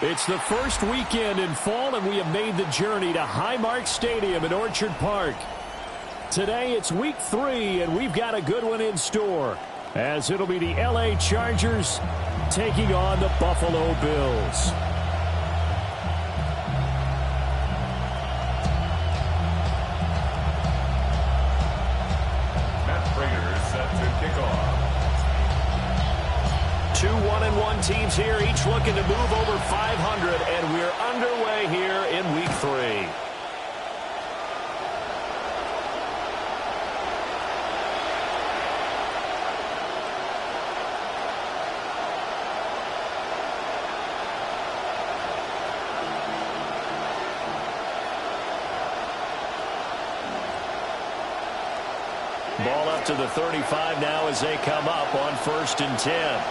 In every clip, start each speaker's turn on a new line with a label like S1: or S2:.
S1: It's the first weekend in fall, and we have made the journey to Highmark Stadium in Orchard Park. Today, it's week 3, and we've got a good one in store, as it'll be the LA Chargers taking on the Buffalo Bills.
S2: Set to kick off.
S1: 2 1-1 teams here, each looking to move over 500, and we're underway here in week 3. Ball up to the 35 now as they come up on 1st and 10.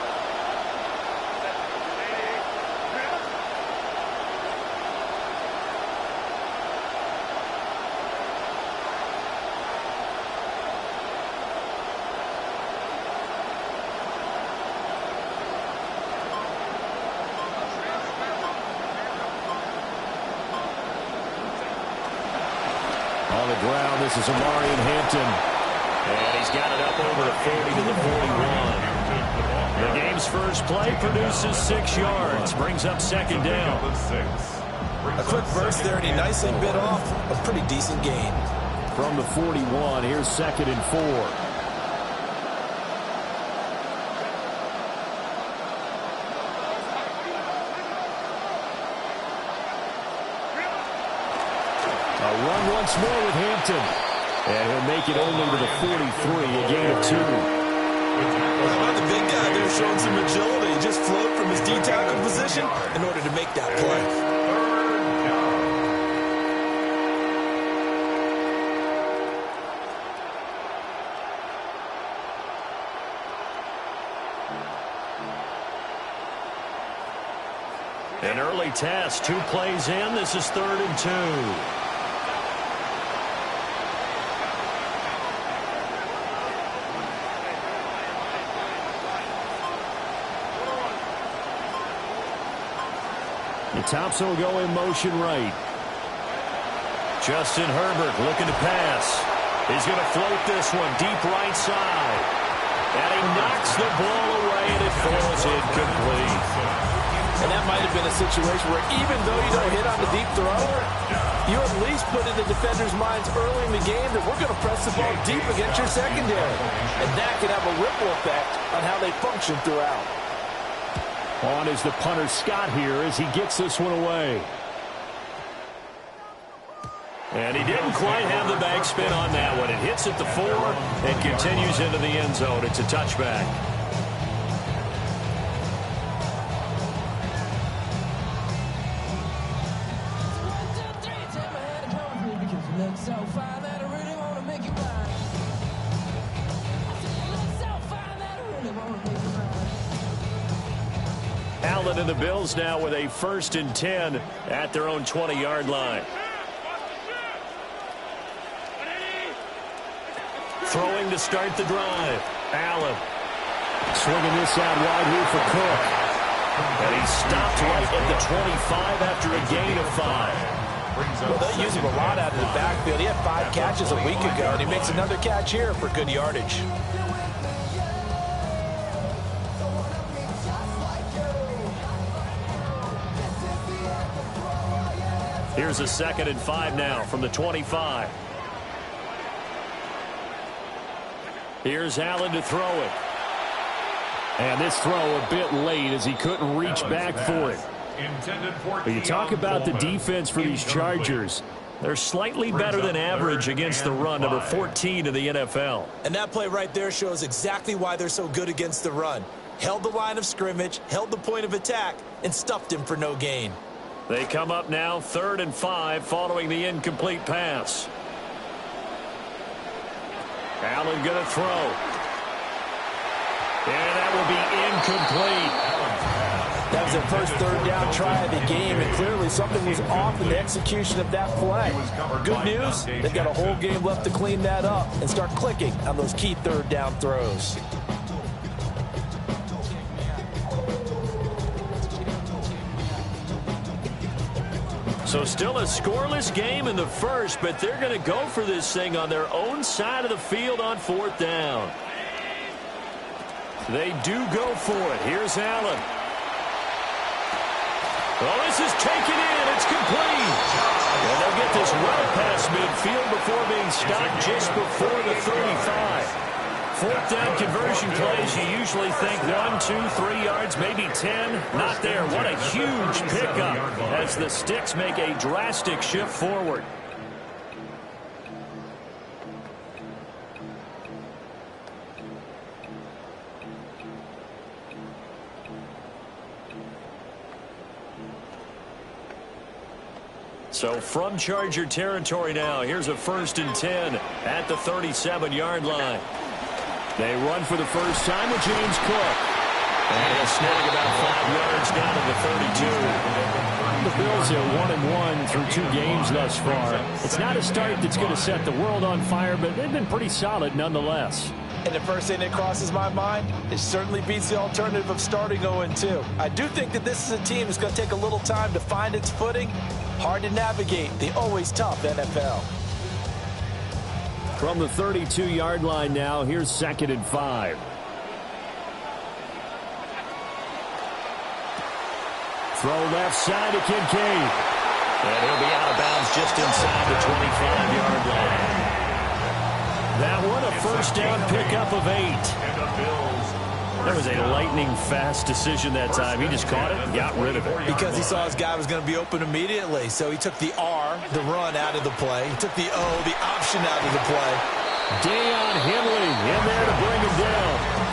S1: On the ground, this is Amarian Hampton. And he's got it up over the 40 to the 41. The game's first play produces 6 yards. Brings up 2nd down.
S3: A quick burst there, and he nicely bit off a pretty decent gain.
S1: From the 41, here's 2nd and 4. A run once more with Hampton. And he'll make it only to the 43, a gain of 2.
S3: How about the big guy there showing some agility? He just flowed from his D-tackle position in order to make that play.
S1: An early test, 2 plays in. This is 3rd and 2. Thompson will go in motion right. Justin Herbert looking to pass. He's going to float this one deep right side. And he knocks the ball away, and it falls incomplete.
S3: And that might have been a situation where even though you don't hit on the deep throw, you at least put in the defender's minds early in the game that we're going to press the ball deep against your secondary. And that can have a ripple effect on how they function throughout.
S1: On is the punter Scott here as he gets this one away. And he didn't quite have the backspin on that one. It hits at the 4 and continues into the end zone. It's a touchback. Allen and the Bills now with a 1st and 10 at their own 20-yard line. Throwing to start the drive. Allen swinging this out wide here for Cook. And he stopped right at the 25 after a gain of 5.
S3: Well, they use him a lot out of the backfield. He had 5 catches a week ago, and he makes another catch here for good yardage.
S1: Here's a 2nd and 5 now from the 25. Here's Allen to throw it. And this throw a bit late as he couldn't reach back for it. But you talk about the defense for these Chargers. They're slightly better than average against the run, number 14 in the NFL.
S3: And that play right there shows exactly why they're so good against the run. Held the line of scrimmage, held the point of attack, and stuffed him for no gain.
S1: They come up now 3rd and 5 following the incomplete pass. Allen going to throw. And that will be incomplete.
S3: That was their first third down try of the game, and clearly something was off in the execution of that play. Good news, they've got a whole game left to clean that up and start clicking on those key third down throws.
S1: So still a scoreless game in the first, but they're going to go for this thing on their own side of the field on fourth down. They do go for it. Here's Allen. Oh, this is taken in. It's complete. And they'll get this well past midfield before being stopped just before the 35. Fourth down conversion plays, you usually think 1, 2, 3 yards, maybe 10. Not there. What a huge pickup as the Sticks make a drastic shift forward. So from Charger territory now, here's a 1st and 10 at the 37-yard line. They run for the first time with James Cook. And he'll snag about 5 yards down to the 32. The Bills are 1-1 through 2 games thus far. It's not a start that's going to set the world on fire, but they've been pretty solid nonetheless.
S3: And the first thing that crosses my mind, it certainly beats the alternative of starting 0-2. I do think that this is a team that's going to take a little time to find its footing. Hard to navigate the always tough NFL.
S1: From the 32-yard line now, here's 2nd and 5. Throw left side to Kincaid. And he'll be out of bounds just inside the 25-yard line. That one, a first down pickup of 8. That was a lightning-fast decision that time. He just caught it and got rid of it.
S3: Because he saw his guy was going to be open immediately. So he took the R, the run, out of the play. He took the O, the option, out of the play.
S1: Deion Henley in there to bring him down.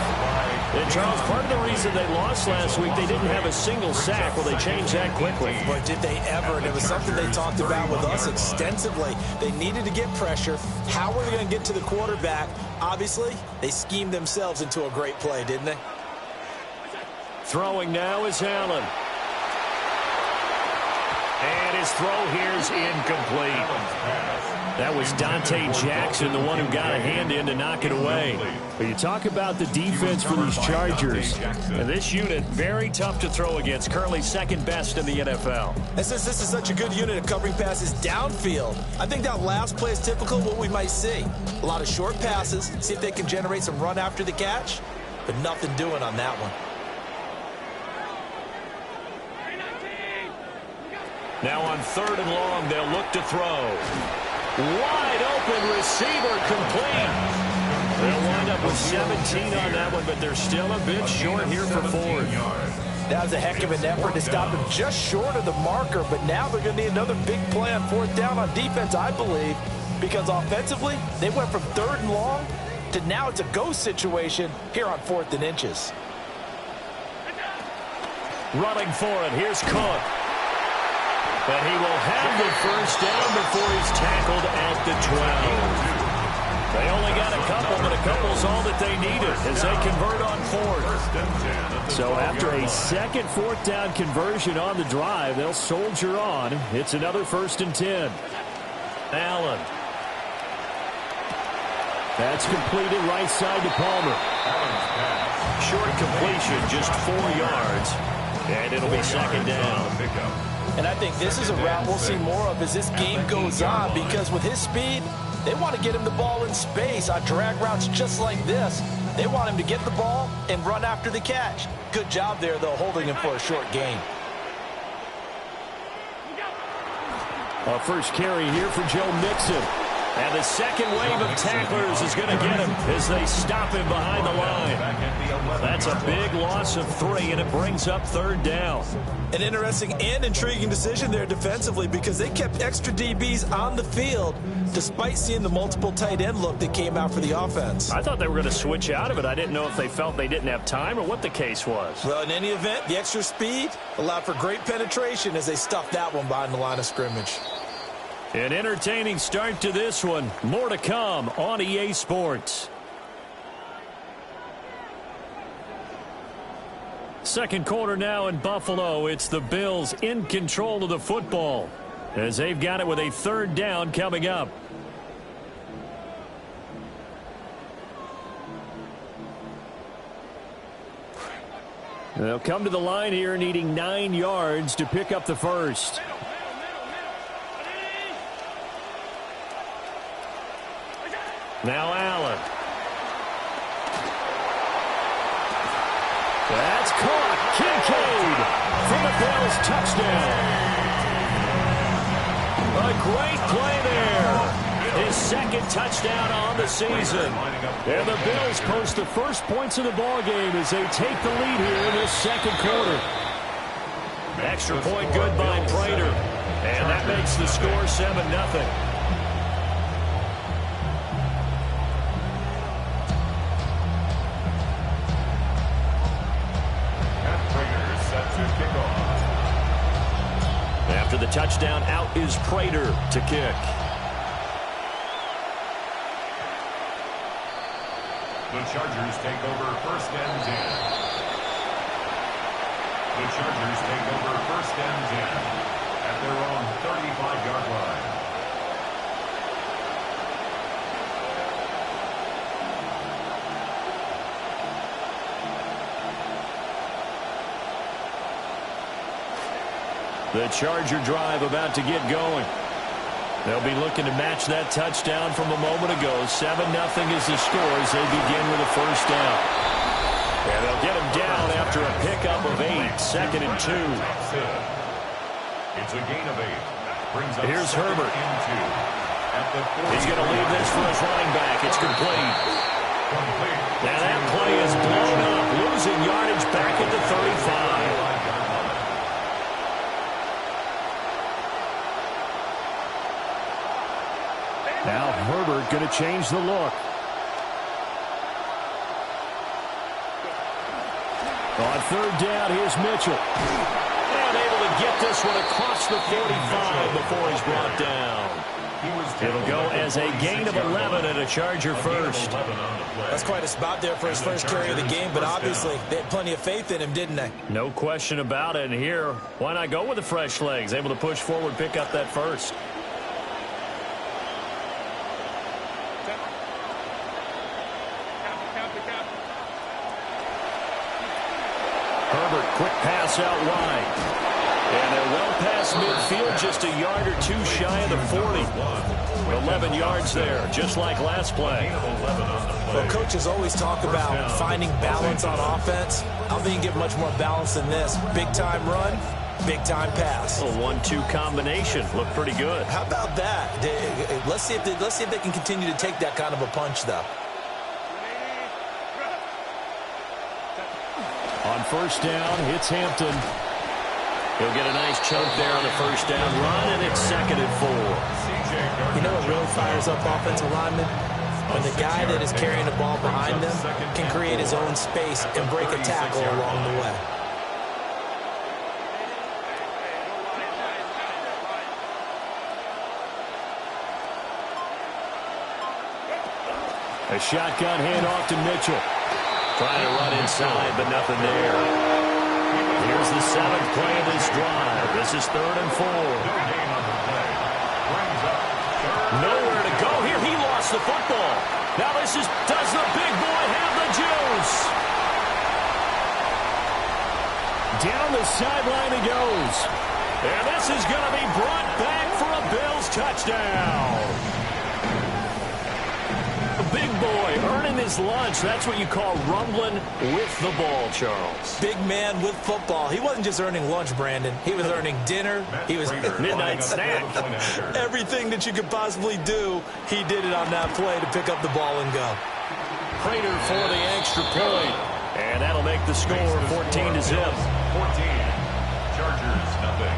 S1: And, Charles, part of the reason they lost last week, they didn't have a single sack. Well, they changed that quickly.
S3: But did they ever? And it was something they talked about with us extensively. They needed to get pressure. How were they going to get to the quarterback? Obviously, they schemed themselves into a great play, didn't they?
S1: Throwing now is Allen. And his throw here's incomplete. That was Dante Jackson, the one who got a hand in to knock it away. But you talk about the defense for these Chargers. And this unit, very tough to throw against. Currently 2nd best in the NFL.
S3: And since this is such a good unit of covering passes downfield, I think that last play is typical of what we might see. A lot of short passes, see if they can generate some run after the catch. But nothing doing on that one.
S1: Now on 3rd and long, they'll look to throw. Wide open receiver complete. They'll wind up with 17 on that one, but they're still a bit short here for Ford.
S3: That was a heck of an effort to stop him just short of the marker, but now they're going to need another big play on 4th down on defense, I believe, because offensively, they went from 3rd and long to now it's a go situation here on 4th and inches.
S1: Running for it, here's Cook. But he will have the first down before he's tackled at the 12. They only got a couple, but a couple's all that they needed as they convert on 4th. So after a second 4th down conversion on the drive, they'll soldier on. It's another 1st and 10. Allen. That's completed right side to Palmer. Short completion, just 4 yards. And it'll be 2nd down.
S3: And I think this is a route we'll see more of as this game goes on, because with his speed, they want to get him the ball in space on drag routes just like this. They want him to get the ball and run after the catch. Good job there, though, holding him for a short gain.
S1: A first carry here for Joe Mixon. And the second wave of tacklers is going to get him as they stop him behind the line. That's a big loss of 3, and it brings up 3rd down.
S3: An interesting and intriguing decision there defensively, because they kept extra DBs on the field despite seeing the multiple tight end look that came out for the offense.
S1: I thought they were going to switch out of it. I didn't know if they felt they didn't have time or what the case was.
S3: Well, in any event, the extra speed allowed for great penetration as they stuffed that one behind the line of scrimmage.
S1: An entertaining start to this one. More to come on EA Sports. Second quarter now in Buffalo. It's the Bills in control of the football as they've got it with a third down coming up. They'll come to the line here needing 9 yards to pick up the first. Now Allen. That's caught. Kincaid for the Bills touchdown. A great play there. His second touchdown on the season. And the Bills post the first points of the ballgame as they take the lead here in this second quarter. Extra point good by Prater. And that makes the score 7-0. After the touchdown, out is Prater to kick.
S2: The Chargers take over first and 10. The Chargers take over first and 10 at their own 35-yard line.
S1: The Charger drive about to get going. They'll be looking to match that touchdown from a moment ago. 7-0 is the score as they begin with a first down. And they'll get him down after a pickup of 8. Second and 2.
S2: It's a gain of 8.
S1: Here's Herbert. He's going to leave this for his running back. It's complete. Now that play is blown up. Losing yardage back at the 35. Now Herbert going to change the look. On third down, here's Mitchell. And able to get this one across the 45 before he's brought down. It'll go as a gain of 11 and a Charger first.
S3: That's quite a spot there for his first carry of the game, but obviously they had plenty of faith in him, didn't they?
S1: No question about it. And here, why not go with the fresh legs? Able to push forward, pick up that first. Herbert, quick pass out wide. And they're well past midfield, just a yard or two shy of the 40. 11 yards there, just like last play.
S3: Well, coaches always talk about finding balance on offense. I don't think you can get much more balance than this. Big-time run, big-time pass.
S1: A 1-2 combination. Looked pretty good.
S3: How about that? Let's see if they can continue to take that kind of a punch, though.
S1: On first down, it's Hampton. He'll get a nice chunk there on the first down run, and it's second and 4.
S3: You know what really fires up offensive linemen? When the guy that is carrying the ball behind them can create his own space and break a tackle along the way.
S1: A shotgun handoff to Mitchell. Trying to run inside, but nothing there. Here's the 7th play of this drive. This is third and 4. Nowhere to go here. He lost the football. Now does the big boy have the juice? Down the sideline he goes. And this is going to be brought back for a Bills touchdown. Big boy earning his lunch. That's what you call rumbling with the ball, Charles.
S3: Big man with football. He wasn't just earning lunch, Brandon. He was earning dinner. He was
S1: midnight snack.
S3: Everything that you could possibly do, he did it on that play to pick up the ball and go.
S1: Prater for the extra point. And that'll make the score 14-0.
S2: 14. Chargers, nothing.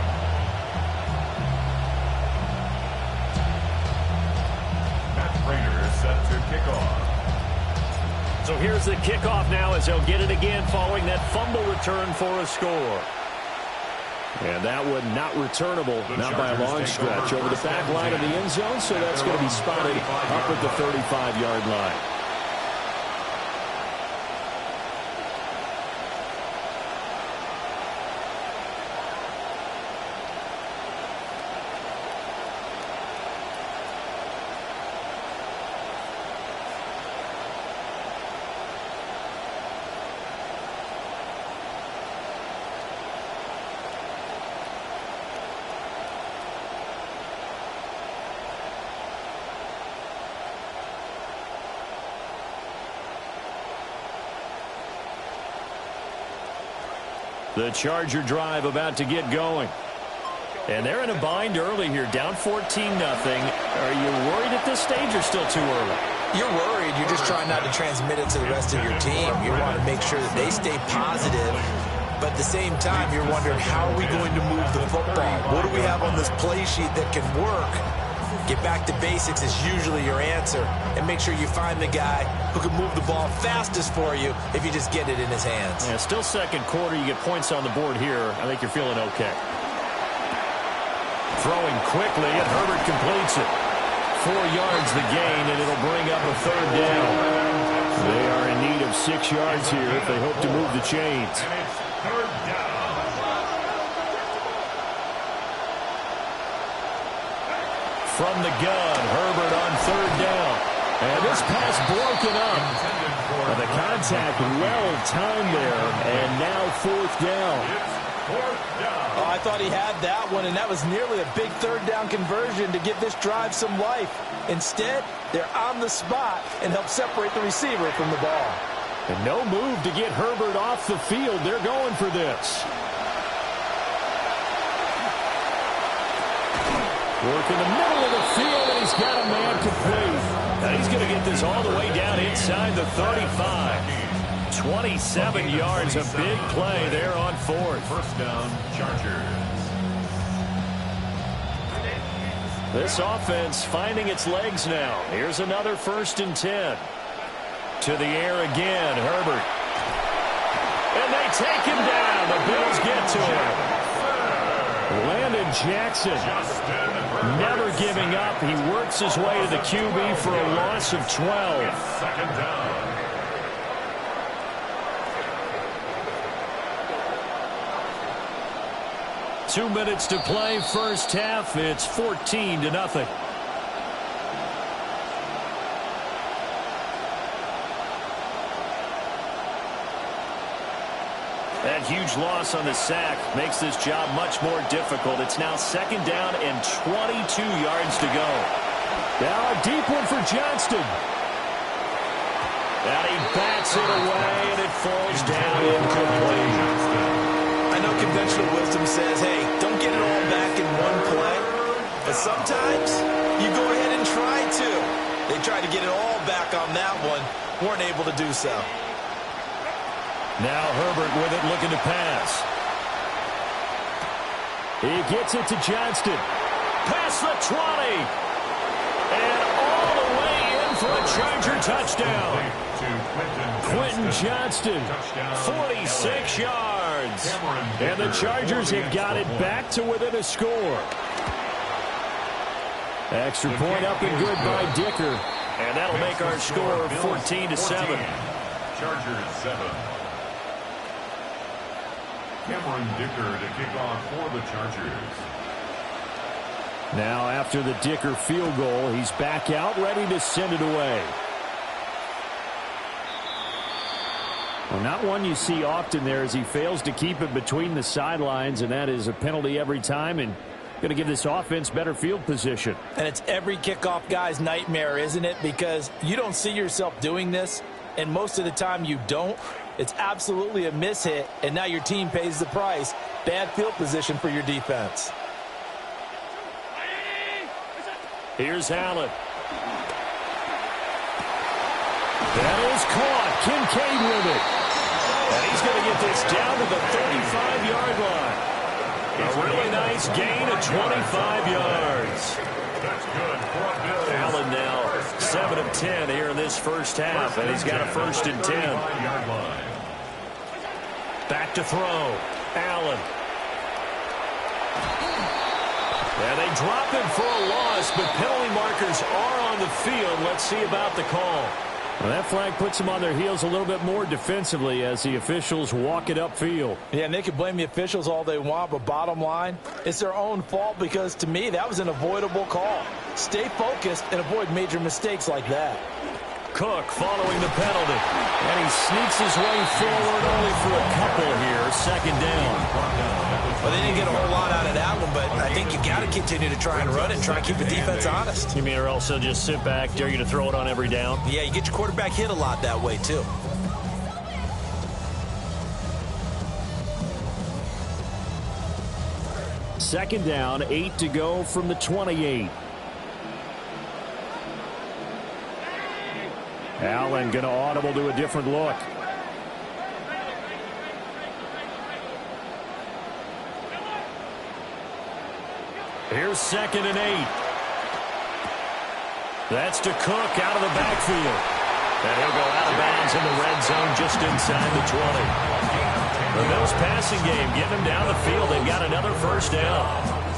S2: Set to kick off.
S1: So here's the kickoff now as they'll get it again following that fumble return for a score. And that one not returnable, not by a long stretch, over the back line of the end zone, so that's going to be spotted up at the 35-yard line. The Charger drive about to get going. And they're in a bind early here, down 14-0. Are you worried at this stage or still too early?
S3: You're worried. You're just trying not to transmit it to the rest of your team. You want to make sure that they stay positive. But at the same time, you're wondering, how are we going to move the football? What do we have on this play sheet that can work? Get back to basics is usually your answer. And make sure you find the guy who can move the ball fastest for you if you just get it in his hands.
S1: Yeah, still second quarter. You get points on the board here. I think you're feeling okay. Throwing quickly, and Herbert completes it. 4 yards the gain, and it'll bring up a third down. They are in need of 6 yards here if they hope to move the chains.
S2: And it's third down.
S1: From the gun, Herbert on third down. And this pass broken up. And the contact well-timed there, and now 4th down.
S3: Oh, I thought he had that one, and that was nearly a big third down conversion to give this drive some life. Instead, they're on the spot and help separate the receiver from the ball.
S1: And no move to get Herbert off the field. They're going for this. Work in the middle of the field, and he's got a man complete. Now he's going to get this all the way down inside the 35. 27 yards, a big play there on 4th.
S2: First down, Chargers.
S1: This offense finding its legs now. Here's another 1st and 10. To the air again, Herbert. And they take him down. The Bills get to him. Landon Jackson never giving up. He works his way to the QB for a loss of 12.
S2: Second down.
S1: 2 minutes to play, first half. It's 14-0. That huge loss on the sack makes this job much more difficult. It's now 2nd down and 22 yards to go. Now a deep one for Johnston. And he bats it away, and it falls down incomplete.
S3: I know conventional wisdom says, hey, don't get it all back in one play. But sometimes you go ahead and try to. They tried to get it all back on that one. Weren't able to do so.
S1: Now Herbert with it, looking to pass. He gets it to Johnston. Past the 20. And all the way in for a Charger touchdown. Quentin Johnston, 46 yards. And the Chargers have got it back to within a score. Extra point up and good by Dicker. And that'll make our score 14-7.
S2: Chargers 7. Cameron Dicker to kick off for the Chargers.
S1: Now after the Dicker field goal, he's back out ready to send it away. Well, not one you see often there as he fails to keep it between the sidelines, and that is a penalty every time and going to give this offense better field position.
S3: And it's every kickoff guy's nightmare, isn't it? Because you don't see yourself doing this, and most of the time you don't. It's absolutely a mishit, and now your team pays the price. Bad field position for your defense.
S1: Here's Allen. That is caught. Kincaid with it. And he's going to get this down to the 35-yard line. A really nice gain of 25 yards.
S2: That's good for a Bills.
S1: Allen now 7 of 10 here in this first half, and he's got a 1st and 10. Back to throw. Allen. And they drop him for a loss, but penalty markers are on the field. Let's see about the call. Well, that flag puts them on their heels a little bit more defensively as the officials walk it upfield.
S3: Yeah, and they can blame the officials all they want, but bottom line, it's their own fault because, to me, that was an avoidable call. Stay focused and avoid major mistakes like that.
S1: Cook following the penalty. And he sneaks his way forward only for a couple here. 2nd down.
S3: Well, they didn't get a whole lot out of that one, but I think you got to continue to try and run and try and keep the defense honest.
S1: You mean or else they'll just sit back, dare you to throw it on every down?
S3: Yeah, you get your quarterback hit a lot that way, too.
S1: Second down, 8 to go from the 28. Allen going to audible to a different look. Here's 2nd and 8. That's to Cook out of the backfield. And he'll go out of bounds in the red zone just inside the 20. The Bills passing game getting them down the field. They've got another first down.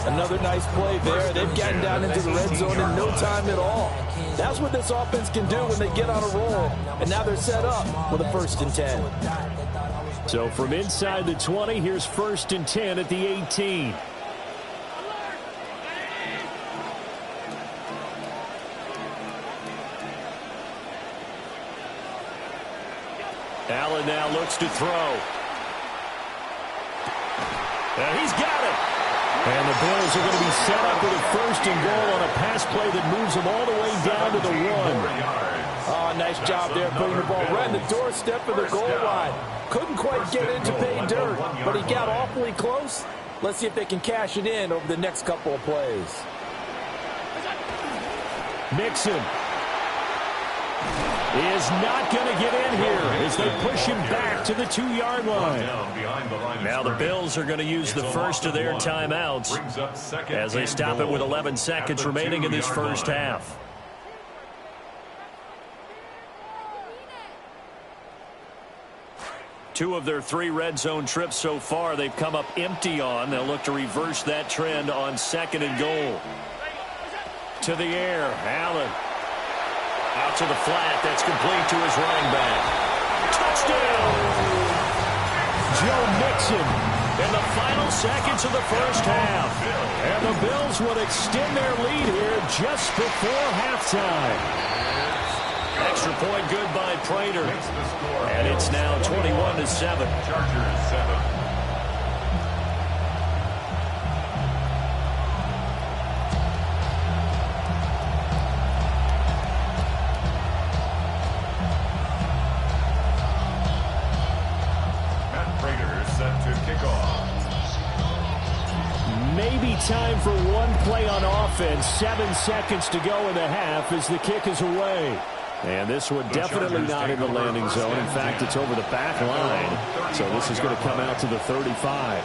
S3: Another nice play there. They've gotten down into the red zone in no time at all. That's what this offense can do when they get on a roll. And now they're set up with a 1st and 10.
S1: So from inside the 20, here's 1st and 10 at the 18. Allen now looks to throw. And he's got it. And the Bills are going to be set up with a 1st and goal on a pass play that moves them all the way down to the 1.
S3: Oh, nice job there putting the ball right in the doorstep of the goal line. Couldn't quite get in to pay dirt, but he got awfully close. Let's see if they can cash it in over the next couple of plays.
S1: Mixon is not going to get in here as they push him back to the 2-yard line. Now the Bills are going to use the first of their timeouts as they stop it with 11 seconds remaining in this first half. Two of their 3 red zone trips so far they've come up empty on. They'll look to reverse that trend on 2nd and goal. To the air, Allen. Out to the flat. That's complete to his running back. Touchdown! Joe Mixon in the final seconds of the first half. And the Bills would extend their lead here just before halftime. Extra point good by Prater. And it's now 21-7.
S2: Chargers 7.
S1: Maybe time for one play on offense. 7 seconds to go in the half as the kick is away. And this one definitely not in the landing zone. In fact, it's over the back line. So this is going to come out to the 35.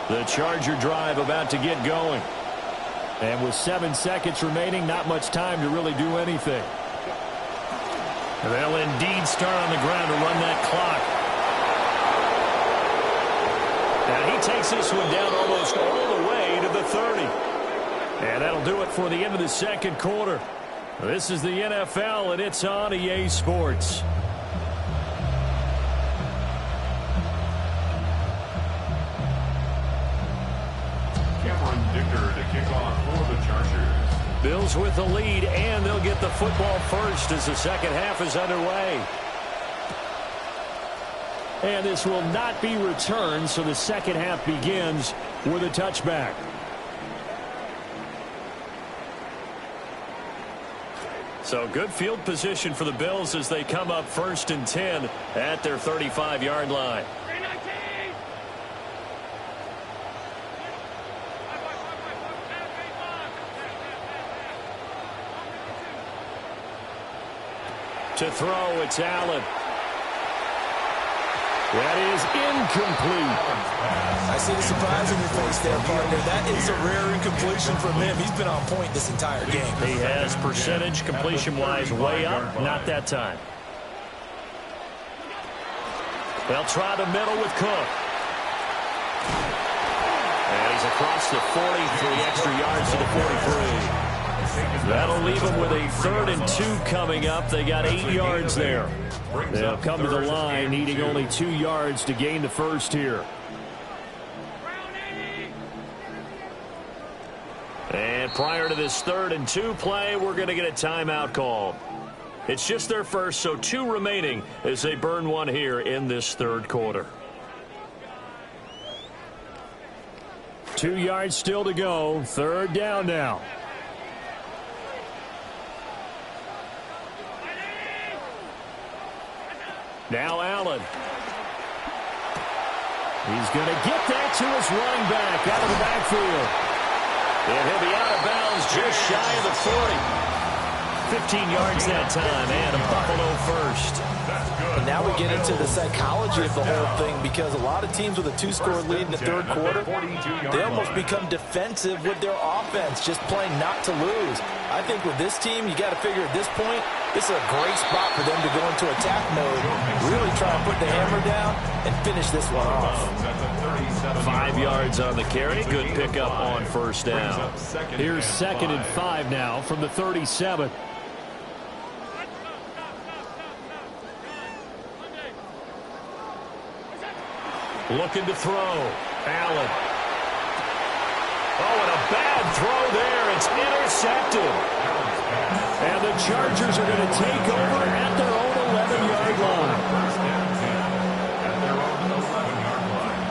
S1: The Charger drive about to get going. And with 7 seconds remaining, not much time to really do anything. They'll indeed start on the ground to run that clock. And he takes this one down almost all the way to the 30. And that'll do it for the end of the second quarter. This is the NFL, and it's on EA Sports. Bills with the lead, and they'll get the football first as the second half is underway. And this will not be returned, so the second half begins with a touchback. So good field position for the Bills as they come up 1st and 10 at their 35-yard line. To throw, it's Allen. That is incomplete.
S3: I see the surprise in your face there, partner. That is a rare incompletion from him. He's been on point this entire game.
S1: He has percentage completion-wise way up. Not that time. They'll try the middle with Cook. And he's across the 40 for the extra yards to the 43. That'll leave them with a 3rd and 2 coming up. They got 8 yards there. They'll come to the line needing only 2 yards to gain the first here. And prior to this 3rd and 2 play, we're going to get a timeout called. It's just their first, so 2 remaining as they burn one here in this 3rd quarter. 2 yards still to go. 3rd down now. Now Allen. He's going to get that to his running back out of the backfield. And he'll be out of bounds just shy of the 40. 15 yards that time, and a Buffalo first.
S3: And now we get into the psychology of the whole thing, because a lot of teams with a 2-score lead in the 3rd quarter, they almost become defensive with their offense, just playing not to lose. I think with this team, you got to figure at this point, this is a great spot for them to go into attack mode, really try and put the hammer down and finish this one off.
S1: 5 yards on the carry. Good pickup on 1st down. Here's 2nd and 5 now from the 37. Looking to throw. Allen. Oh, and a bad throw there. It's intercepted. And the Chargers are going to take over at their own 11-yard line.
S2: At their own 11-yard line.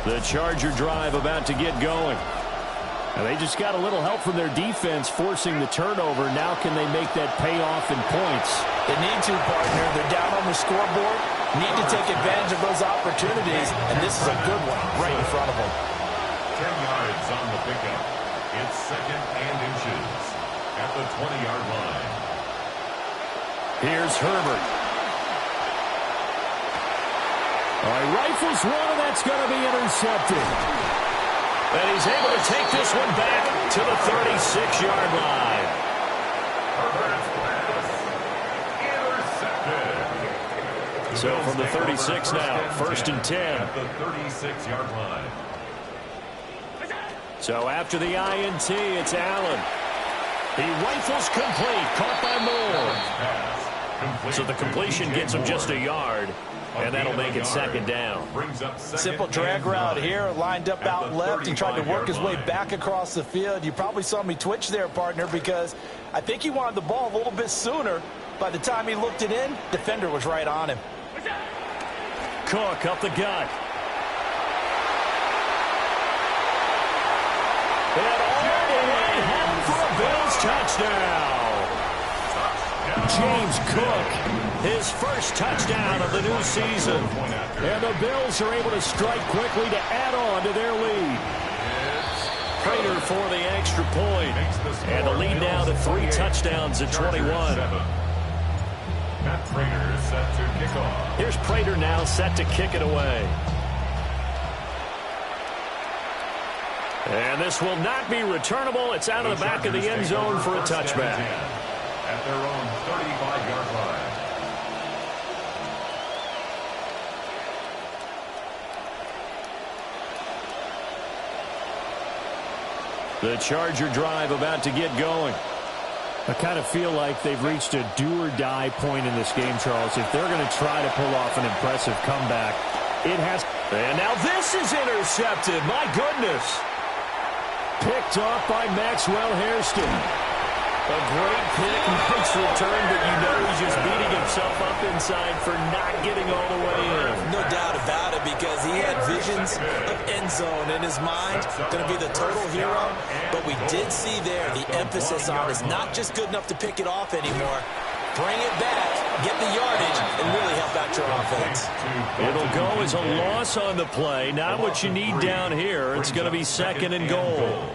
S1: The Charger drive about to get going. And they just got a little help from their defense forcing the turnover. Now can they make that pay off in points?
S3: They need to, partner. They're down on the scoreboard. Need to take advantage of those opportunities. And this is a good one right in front of them.
S2: 10 yards on the pickup. It's 2nd and inches at the 20-yard line.
S1: Here's Herbert. All right, rifles one, and that's going to be intercepted. And he's able to take this one back to the 36-yard line.
S2: Herbert's pass intercepted.
S1: So from the 36 now, 1st and 10.
S2: At the 36-yard line.
S1: So after the INT, it's Allen. He rifles complete, caught by Moore. So the completion gets him just a yard. And that'll make it 2nd down.
S3: Simple drag route here, lined up out left and tried to work his way back across the field. You probably saw me twitch there, partner, because I think he wanted the ball a little bit sooner. By the time he looked it in, defender was right on him.
S1: Cook up the gut. And all the way home for a Bills touchdown. James Cook, his first touchdown of the new season. And the Bills are able to strike quickly to add on to their lead. Prater for the extra point. And the lead now to 3 touchdowns at 21.
S2: Matt Prater is set to kick off.
S1: Here's Prater now set to kick it away. And this will not be returnable. It's out of the back of the end zone for a touchback.
S2: At their own 35-yard line.
S1: The Charger drive about to get going. I kind of feel like they've reached a do-or-die point in this game, Charles. If they're going to try to pull off an impressive comeback, it has. And now this is intercepted. My goodness. Picked off by Maxwell Hairston. A great pick, nice return, but you know he's just beating himself up inside for not getting all the way in.
S3: No doubt about it, because he had visions of end zone in his mind, going to be the total hero. But we did see there the emphasis on is not just good enough to pick it off anymore. Bring it back, get the yardage, and really help out your offense.
S1: It'll go as a loss on the play, not what you need down here. It's going to be 2nd and goal.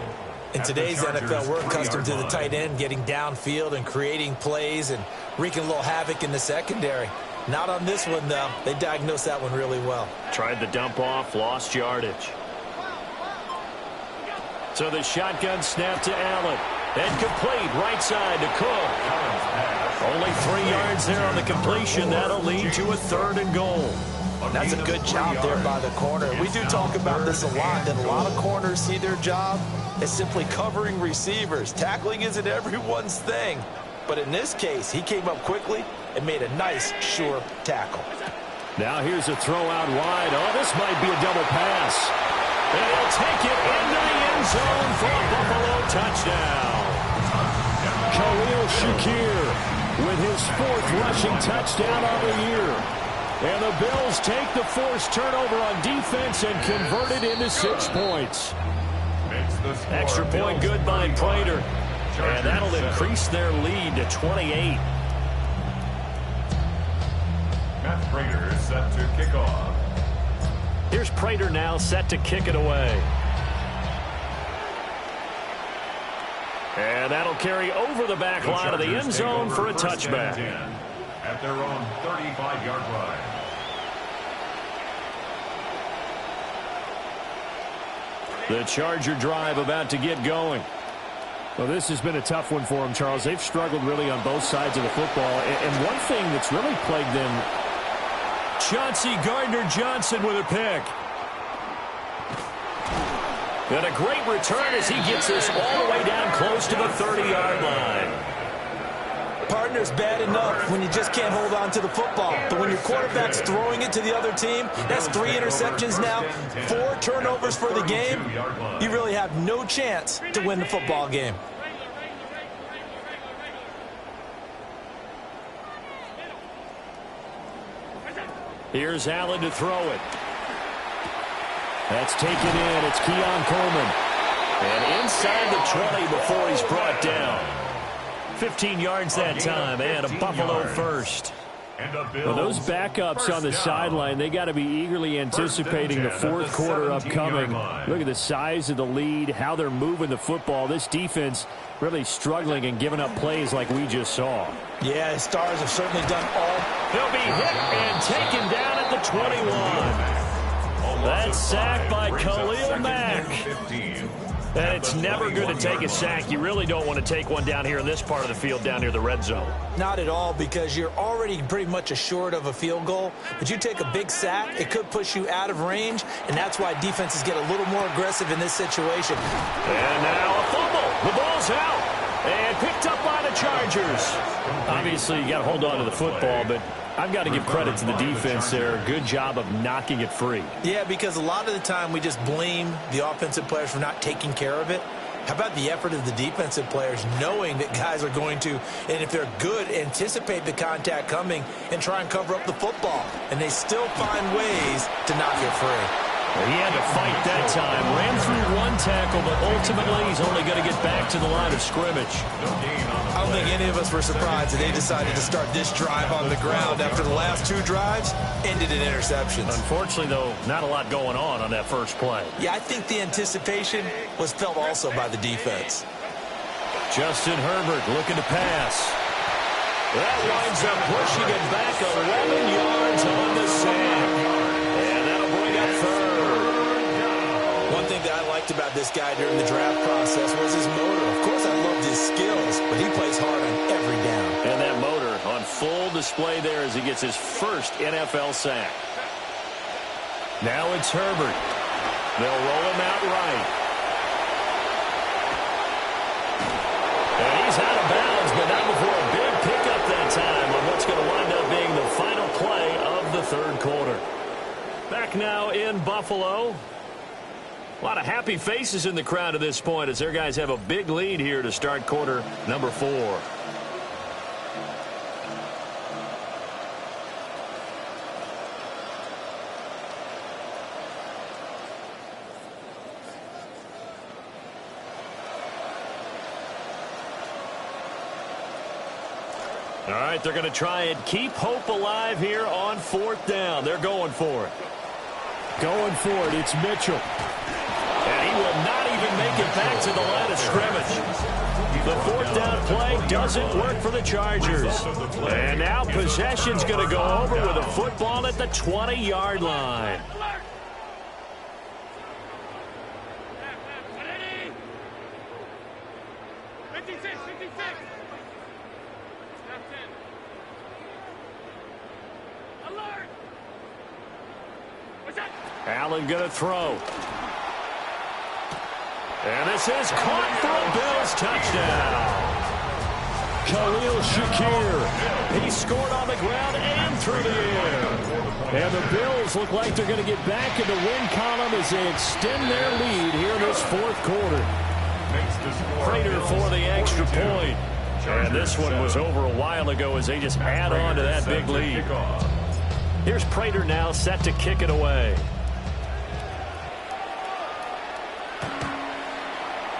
S3: In today's NFL, we're accustomed to the tight end getting downfield and creating plays and wreaking a little havoc in the secondary. Not on this one, though. They diagnosed that one really well.
S1: Tried the dump off, lost yardage. So the shotgun snap to Allen. And complete, right side to Cook. Only 3 yards there on the completion. That'll lead to a 3rd and goal.
S3: That's a good job there by the corner. We do talk about this a lot, that a lot of corners see their job as simply covering receivers. Tackling isn't everyone's thing. But in this case, he came up quickly and made a nice, sure tackle.
S1: Now here's a throw out wide. Oh, this might be a double pass. And he'll take it into the end zone for a Buffalo touchdown. Khalil Shakir with his 4th rushing touchdown of the year. And the Bills take the forced turnover on defense and convert it into 6 points. Extra point good by Prater. And that'll increase their lead to 28.
S2: Matt Prater is set to kick off.
S1: Here's Prater now set to kick it away. And that'll carry over the back line of the end zone for a touchback.
S2: At their own 35-yard line.
S1: The Charger drive about to get going. Well, this has been a tough one for them, Charles. They've struggled really on both sides of the football. And one thing that's really plagued them, Chauncey Gardner-Johnson with a pick. And a great return as he gets this all the way down close to the 30-yard line.
S3: Partner's bad enough when you just can't hold on to the football. But when your quarterback's throwing it to the other team, that's 3 interceptions now, 4 turnovers for the game. You really have no chance to win the football game.
S1: Here's Allen to throw it. That's taken in. It's Keon Coleman. And inside the 20 before he's brought down. 15 yards that time, and a Buffalo first. Well, those backups on the sideline, they got to be eagerly anticipating the 4th quarter upcoming. Look at the size of the lead, how they're moving the football. This defense really struggling and giving up plays like we just saw.
S3: Yeah, the Stars have certainly done all.
S1: He'll be hit and taken down at the 21. That's sacked by Khalil Mack. And it's never good to take a sack. You really don't want to take one down here in this part of the field down near the red zone.
S3: Not at all, because you're already pretty much assured of a field goal. But you take a big sack, it could push you out of range, and that's why defenses get a little more aggressive in this situation.
S1: And now a fumble. The ball's out. And picked up by the Chargers. Obviously, you got to hold on to the football, but I've got to give credit to the defense there. Good job of knocking it free.
S3: Yeah, because a lot of the time we just blame the offensive players for not taking care of it. How about the effort of the defensive players knowing that guys are going to, and if they're good, anticipate the contact coming and try and cover up the football. And they still find ways to knock it free.
S1: He had to fight that time. Ran through 1 tackle, but ultimately he's only going to get back to the line of scrimmage.
S3: I don't think any of us were surprised that they decided to start this drive on the ground after the last 2 drives ended in interceptions.
S1: Unfortunately, though, not a lot going on that first play.
S3: Yeah, I think the anticipation was felt also by the defense.
S1: Justin Herbert looking to pass. That winds up pushing it back 11 yards on the sack. And that'll bring up 3rd.
S3: One thing that I liked about this guy during the draft process was his motor. Of course, I loved his skills, but he plays hard on every down.
S1: And that motor on full display there as he gets his first NFL sack. Now it's Herbert. They'll roll him out right. And he's out of bounds, but not before a big pickup that time on what's going to wind up being the final play of the 3rd quarter. Back now in Buffalo. A lot of happy faces in the crowd at this point as their guys have a big lead here to start quarter number 4. All right, they're going to try and keep hope alive here on 4th down. They're going for it. Going for it, it's Mitchell. And he will not even make it back to the line of scrimmage. The 4th down play doesn't work for the Chargers. And now possession's going to go over with a football at the 20-yard line. Allen going to throw. And this is caught for a Bills touchdown. Khalil Shakir. He scored on the ground and through the air. And the Bills look like they're going to get back in the win column as they extend their lead here in this fourth quarter.
S2: Prater
S1: for the extra point. And this one was over a while ago as they just add on to that big lead. Here's Prater now set to kick it away.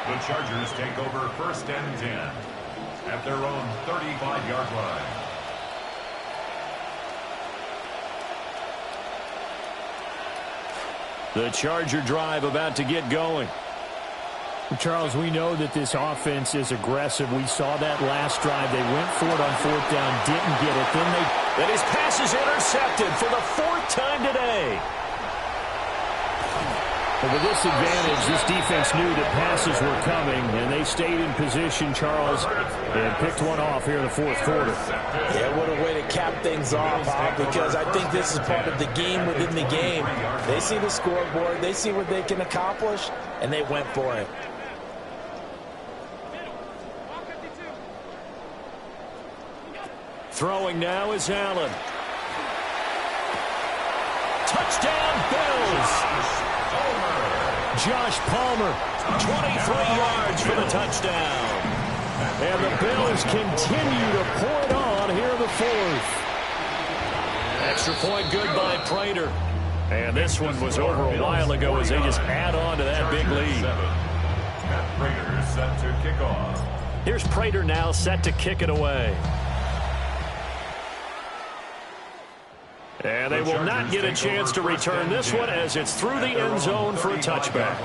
S2: The Chargers take over 1st and 10 at their own 35-yard line.
S1: The Charger drive about to get going.
S4: Charles, we know that this offense is aggressive. We saw that last drive. They went for it on 4th down, didn't get it.
S1: Then his pass is intercepted for the 4th time today.
S4: But with this advantage, this defense knew that passes were coming, and they stayed in position, Charles, and picked one off here in the 4th quarter.
S3: Yeah, what a way to cap things off, because I think this is part of the game within the game. They see the scoreboard, they see what they can accomplish, and they went for it.
S1: Throwing now is Allen. Touchdown, Bills! Josh Palmer, 23 yards for the touchdown. And the Bills continue to pour it on here in the 4th. Extra point good by Prater. And this one was over a while ago as they just add on to that big lead.
S2: Matt Prater set to kick off.
S1: Here's Prater now set to kick it away. And they will not get a chance to return this one as it's through the end zone for a touchback.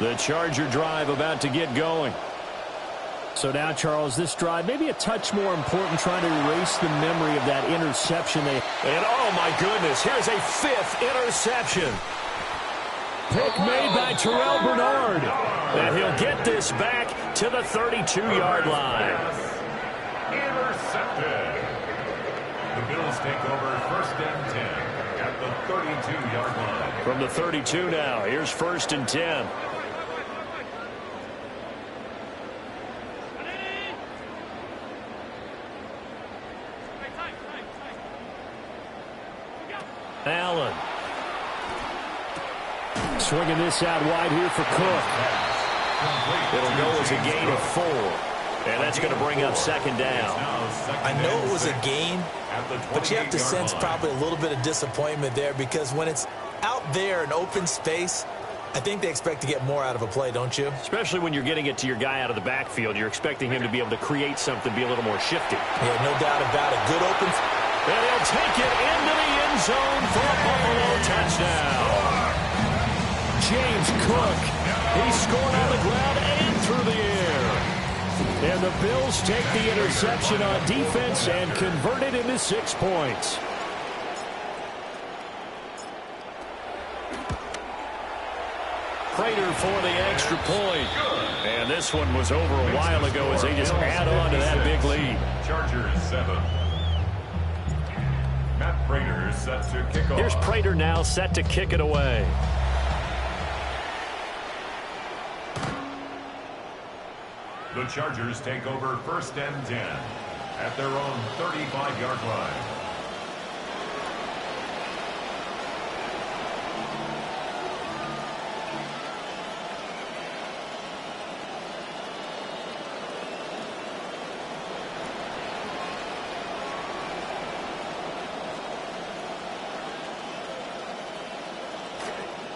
S1: The Charger drive about to get going.
S4: So now, Charles, this drive maybe a touch more important, trying to erase the memory of that interception.
S1: And oh my goodness, here's a 5th interception. Pick made by Terrell Bernard. And he'll get this back to the 32-yard line.
S2: Intercepted. The Bills take over 1st and 10 at the 32-yard line.
S1: From the 32 now, here's 1st and 10. Allen. Swinging this out wide here for Cook. It'll go as a gain of 4. And that's going to bring up 2nd down.
S3: I know it was a gain, but you have to sense probably a little bit of disappointment there, because when it's out there in open space, I think they expect to get more out of a play, don't you?
S1: Especially when you're getting it to your guy out of the backfield. You're expecting him to be able to create something, be a little more shifty.
S3: Yeah, no doubt about it. Good open.
S1: And he'll take it into the end zone for a Buffalo touchdown. James Cook, he scored on the ground and through the air. And the Bills take the interception on defense and convert it into 6 points. Prater for the extra point. And this one was over a while ago as they just add on to that big lead.
S2: Chargers 7. Matt Prater set to kick off.
S1: Here's Prater now set to kick it away.
S2: The Chargers take over 1st and 10 at their own 35-yard line.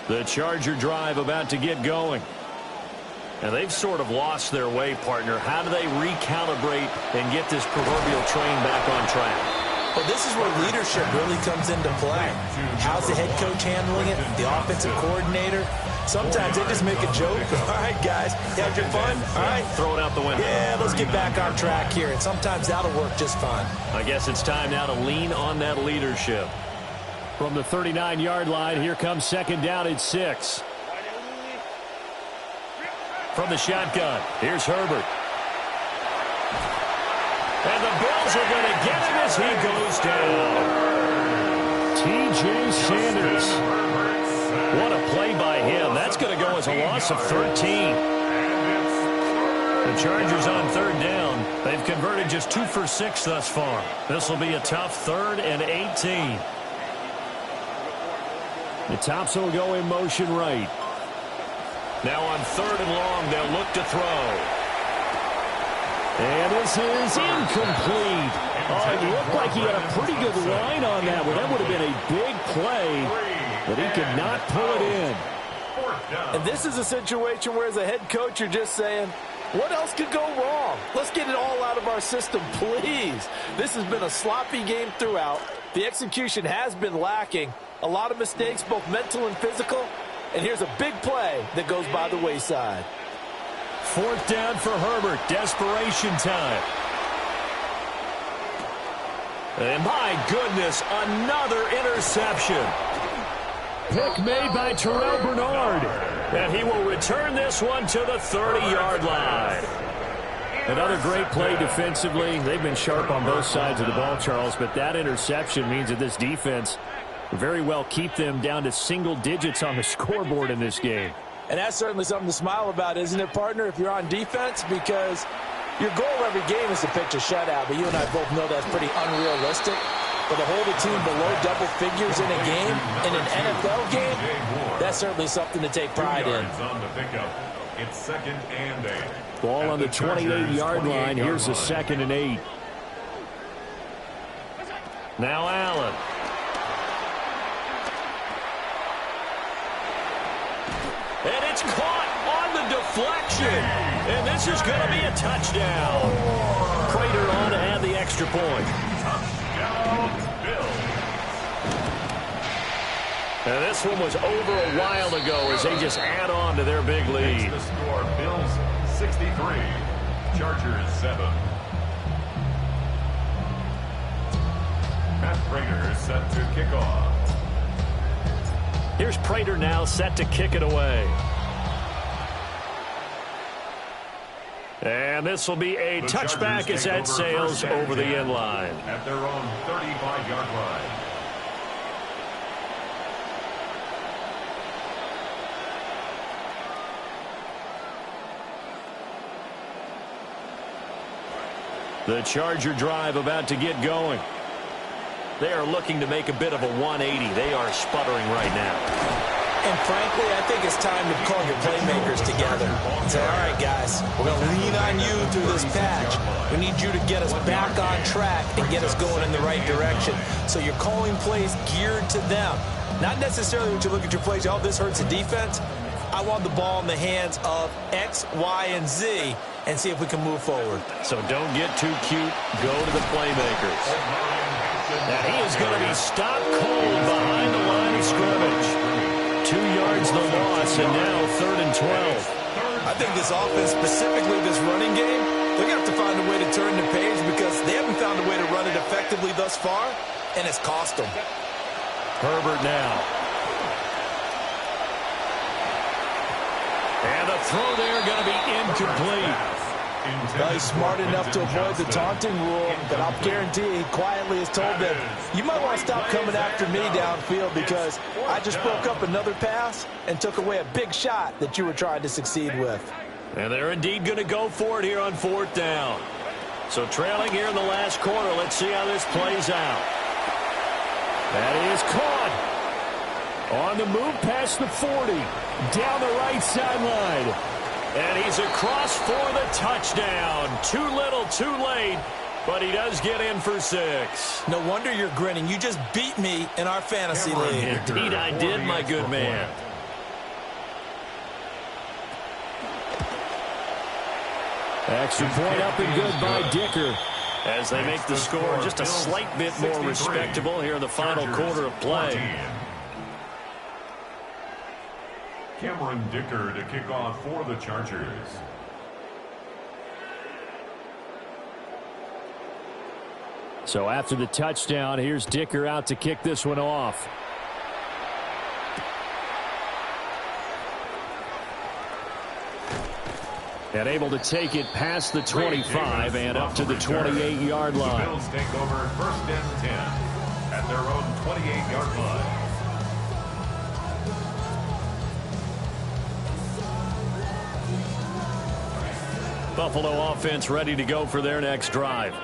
S1: The Charger drive about to get going. And they've sort of lost their way, partner. How do they recalibrate and get this proverbial train back on track?
S3: Well, this is where leadership really comes into play. How's the head coach handling it? The offensive coordinator? Sometimes they just make a joke. All right, guys, you had your fun? All right.
S1: Throw it out the window.
S3: Yeah, let's get back on track here. And sometimes that'll work just fine.
S1: I guess it's time now to lean on that leadership. From the 39-yard line, here comes 2nd down at 6. From the shotgun, here's Herbert. And the Bills are going to get him as he goes down. T.J. Sanders. What a play by him. That's going to go as a loss of 13. The Chargers on third down. They've converted just 2 for 6 thus far. This will be a tough 3rd and 18. The Thompson will go in motion right. Now on 3rd and long, they'll look to throw. And this is incomplete. Oh, it looked like he had a pretty good line on that one. That would have been a big play, but he could not pull it in.
S3: And this is a situation where as a head coach, you're just saying, what else could go wrong? Let's get it all out of our system, please. This has been a sloppy game throughout. The execution has been lacking. A lot of mistakes, both mental and physical. And here's a big play that goes by the wayside.
S1: 4th down for Herbert. Desperation time. And my goodness, another interception. Pick made by Terrell Bernard. And he will return this one to the 30-yard line. Another great play defensively. They've been sharp on both sides of the ball, Charles, but that interception means that this defense very well keep them down to single digits on the scoreboard in this game.
S3: And that's certainly something to smile about, isn't it, partner, if you're on defense? Because your goal every game is to pitch a shutout, but you and I both know that's pretty unrealistic. But to hold a team below double figures in a game, in an NFL game, that's certainly something to take pride in.
S2: On the pickup. It's 2nd and 8.
S1: Ball on the 28-yard line. Here's the 2nd and 8. Now Allen. And it's caught on the deflection. And this is going to be a touchdown. Prater on to add the extra point.
S2: Touchdown, Bills.
S1: And this one was over a while ago as they just add on to their big lead.
S2: The score, Bills 63, Chargers 7. Matt Prater set to kick off.
S1: Here's Prater now set to kick it away. And this will be a touchback as that sails over the end line.
S2: At their own 35-yard line.
S1: The Charger drive about to get going. They are looking to make a bit of a 180. They are sputtering right now.
S3: And frankly, I think it's time to call your playmakers together and say, all right, guys, we're going to lean on you through this patch. We need you to get us back on track and get us going in the right direction. So you're calling plays geared to them. Not necessarily when you look at your plays, oh, this hurts the defense. I want the ball in the hands of X, Y, and Z and see if we can move forward.
S1: So don't get too cute. Go to the playmakers. Now he is going to be stopped cold behind the line of scrimmage. 2 yards the loss, and now 3rd and 12.
S3: I think this offense, specifically this running game, they're going to have to find a way to turn the page because they haven't found a way to run it effectively thus far, and it's cost them.
S1: Herbert now. And the throw there going to be incomplete.
S3: Well, he's smart enough to avoid the taunting rule, but I'll guarantee he quietly has told them, you might want to stop coming after me downfield because I just broke up another pass and took away a big shot that you were trying to succeed with.
S1: And they're indeed going to go for it here on 4th down. So trailing here in the last quarter, let's see how this plays out. That is caught. On the move past the 40. Down the right sideline. And he's across for the touchdown. Too little, too late. But he does get in for 6.
S3: No wonder you're grinning. You just beat me in our fantasy league.
S1: Indeed I did, my good man. Extra point up and good by Dicker. As they make the score just a slight bit more respectable here in the final quarter of play.
S2: Cameron Dicker to kick off for the Chargers.
S1: So after the touchdown, here's Dicker out to kick this one off. And able to take it past the 25 and up to the 28-yard line.
S2: The Bills take over 1st and 10 at their own 28-yard line.
S1: Buffalo offense ready to go for their next drive.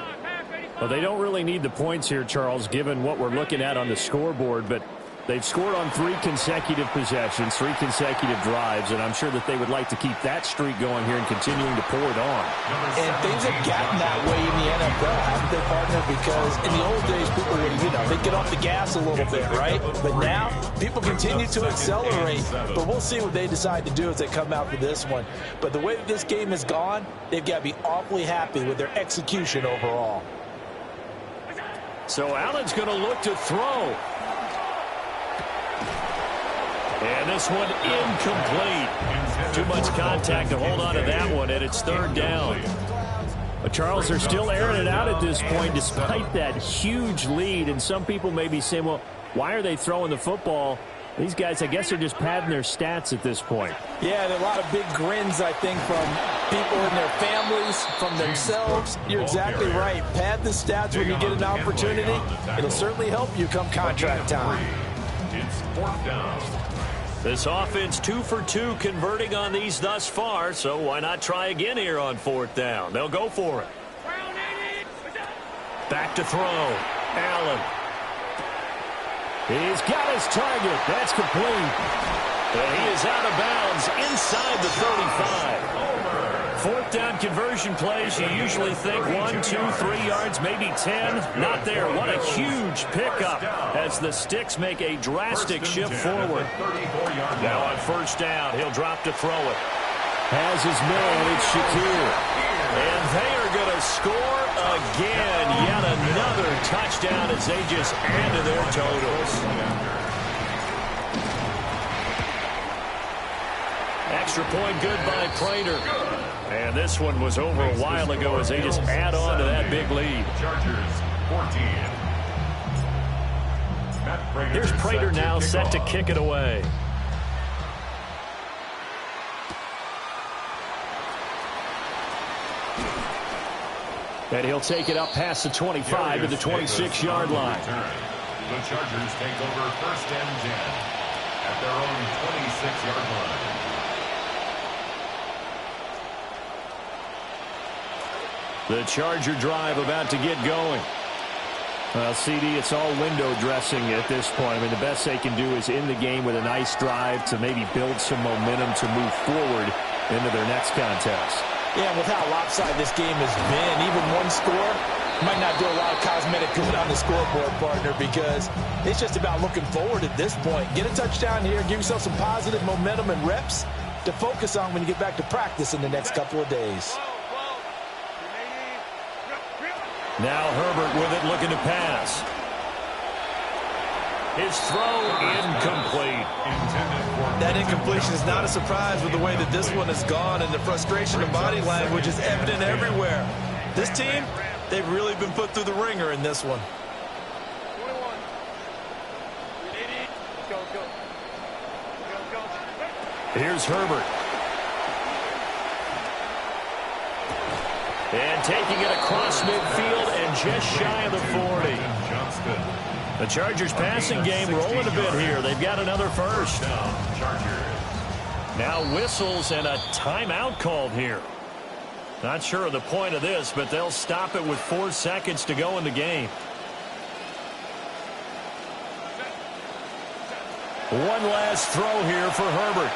S1: Well, they don't really need the points here, Charles, given what we're looking at on the scoreboard, but they've scored on 3 consecutive possessions, 3 consecutive drives, and I'm sure that they would like to keep that streak going here and continuing to pour it on.
S3: And things have gotten that way in the NFL, haven't they, partner? Because in the old days, people would, they'd get off the gas a little bit, right? But now, people continue to accelerate, but we'll see what they decide to do as they come out for this one. But the way that this game has gone, they've got to be awfully happy with their execution overall.
S1: So Allen's going to look to throw. And this one incomplete. Too much contact to hold on to that one, and it's 3rd down. But Charles, they're still airing it out at this point despite that huge lead. And some people may be saying, well, why are they throwing the football? These guys, I guess, are just padding their stats at this point.
S3: Yeah, there are a lot of big grins, I think, from people and their families, from themselves. You're exactly right. Pad the stats when you get an opportunity. It'll certainly help you come contract time.
S2: It's 4th down.
S1: This offense 2 for 2 converting on these thus far, so why not try again here on 4th down? They'll go for it. Back to throw. Allen. He's got his target. That's complete. And he is out of bounds inside the 35. 4th down conversion plays, you usually think 1, 2, 3 yards, maybe 10. Not there. What a huge pickup as the Sticks make a drastic shift forward. Now on 1st down, he'll drop to throw it. Has his man, it's Shakir. And they are going to score again. Yet another touchdown as they just add to their totals. Extra point good by Prater. And this one was over a while ago as they just add on to that big lead.
S2: Chargers 14.
S1: Here's Prater now set to kick it away. And he'll take it up past the 25 to the 26-yard line.
S2: The Chargers take over 1st and 10 at their own 26-yard line.
S1: The Charger drive about to get going. Well, CD, it's all window dressing at this point. I mean, the best they can do is end the game with a nice drive to maybe build some momentum to move forward into their next contest.
S3: Yeah, with how lopsided this game has been, even one score might not do a lot of cosmetic good on the scoreboard, partner, because it's just about looking forward at this point. Get a touchdown here, give yourself some positive momentum and reps to focus on when you get back to practice in the next couple of days.
S1: Now Herbert with it, looking to pass. His throw incomplete.
S3: That incompletion is not a surprise with the way that this one has gone, and the frustration and body language is evident everywhere. This team, they've really been put through the ringer in this one.
S1: Here's Herbert. And taking it across midfield and just shy of the 40. The Chargers passing game rolling a bit here. They've got another first. Now whistles and a timeout called here. Not sure of the point of this, but they'll stop it with 4 seconds to go in the game. One last throw here for Herbert.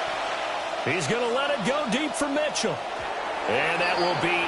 S1: He's going to let it go deep for Mitchell. And that will be